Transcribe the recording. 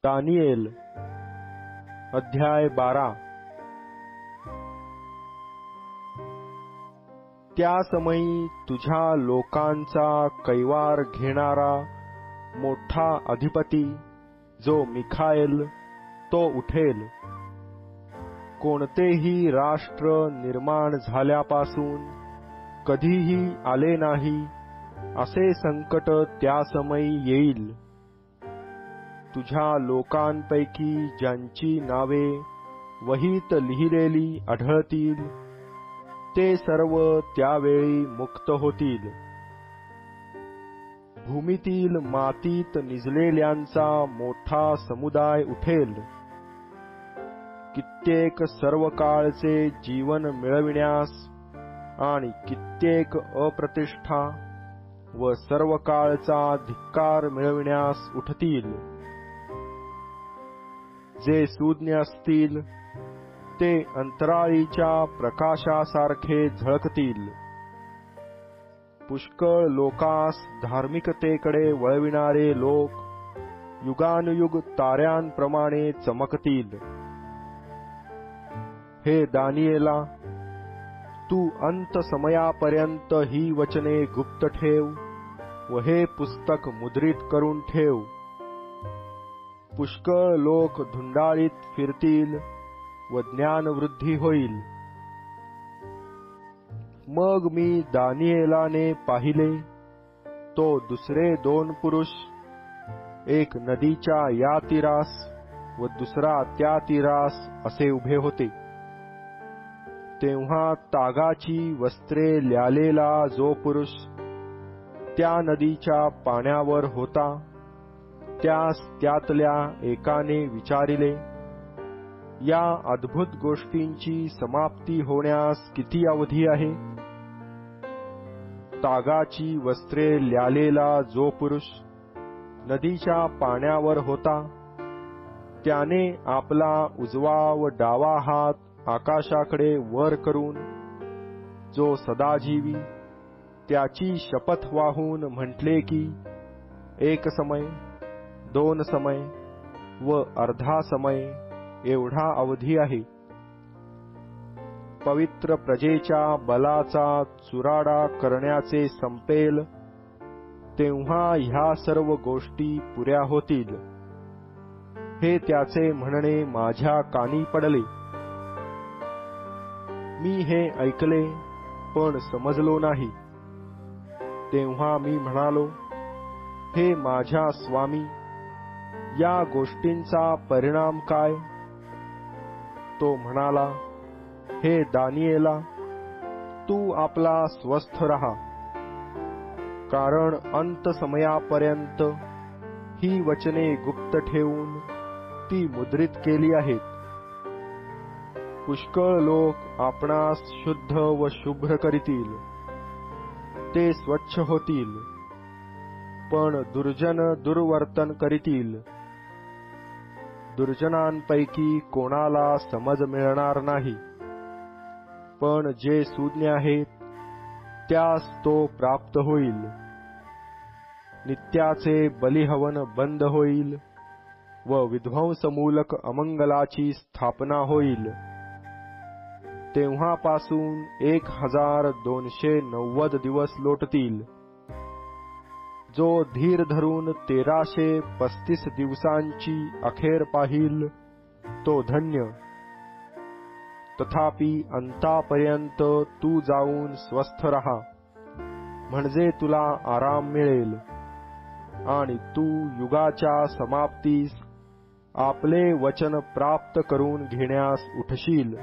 Daniel अध्याय 12। त्या समयी तुझ्या लोकांचा कैवार घेणारा मोठा अधिपती जो मिखाएल तो उठेल। कोणतेही राष्ट्र निर्माण झाल्यापासून कधीही आले नाही असे संकट त्या समयी येईल। तुझ्या लोकांपैकी ज्यांची नावे वहीत लिहिलेली आढळतील ते सर्व त्यावेळी मुक्त होतील। भूमीतील मातीत निजलेल्यांचा मोठा समुदाय उठेल। कित्येक सर्व काळचे जीवन मिळविण्यास आणि कित्येक अप्रतिष्ठा व सर्व काळचा धिक्कार मिळविण्यास उठतील। जे सूज्ञ असतील ते अंतराळीच्या प्रकाशासारखे झळकतील। पुष्कळ लोकांस धार्मिकतेकडे वळविणारे लोक युगानुयुग ताऱ्यांप्रमाणे चमकतील। हे दानिएला, तू अंत समयापर्यंत ही वचने गुप्त ठेव व हे पुस्तक मुद्रित करून ठेव। पुष्कळ लोक धुंडाळीत फिरतील व ज्ञानवृद्धी होईल। मग मी दानिएलाने पाहिले तो दुसरे दोन पुरुष, एक नदीच्या या तीरास व दुसरा त्या तीरास असे उभे होते। तेव्हा तागाची वस्त्रे ल्यालेला जो पुरुष त्या नदीच्या पाण्यावर होता त्यास त्यातल्या एकाने विचारिले, या अद्भुत गोष्टींची समाप्ती होण्यास किती अवधी आहे? तागाची वस्त्रे ल्यालेला जो पुरुष नदीच्या पाण्यावर होता त्याने आपला उजवा व डावा हात आकाशाकडे वर करून जो सदाजीवी त्याची शपथ वाहून म्हटले की एक समय, दोन समय व अर्धा समय एवढा अवधी आहे। पवित्र प्रजेच्या बलाचा चुराडा करण्याचे संपेल तेव्हा ह्या सर्व गोष्टी पुऱ्या होतील। हे त्याचे म्हणणे माझ्या कानी पडले। मी हे ऐकले पण समजलो नाही। तेव्हा मी म्हणालो, हे माझ्या स्वामी, या गोष्टींचा परिणाम काय? तो म्हणाला, हे दानिएला, तू आपला स्वस्थ रहा, कारण अंत समयापर्यंत ही वचने गुप्त ठेवून ती मुद्रित केली आहेत। पुष्कळ लोक आपणास शुद्ध व शुभ्र करीतील, ते स्वच्छ होतील, पण दुर्जन दुर्वर्तन करीतील। दुर्जनांपैकी कोणाला समज मिळणार नाही, पण जे सूज्ञ आहेत त्यास तो प्राप्त होईल। नित्याचे बलिहवन बंद होईल व विध्वंसमूलक अमंगलाची स्थापना होईल। तेव्हापासून 1290 दिवस लोटतील। जो धीर धरून 1335 दिवसांची अखेर पाहिल तो धन्य। तथापि अंतापर्यंत तू जाऊन स्वस्थ रहा, म्हणजे तुला आराम मिळेल आणि तू युगाच्या समाप्तीस आपले वचन प्राप्त करून घेण्यास उठशील।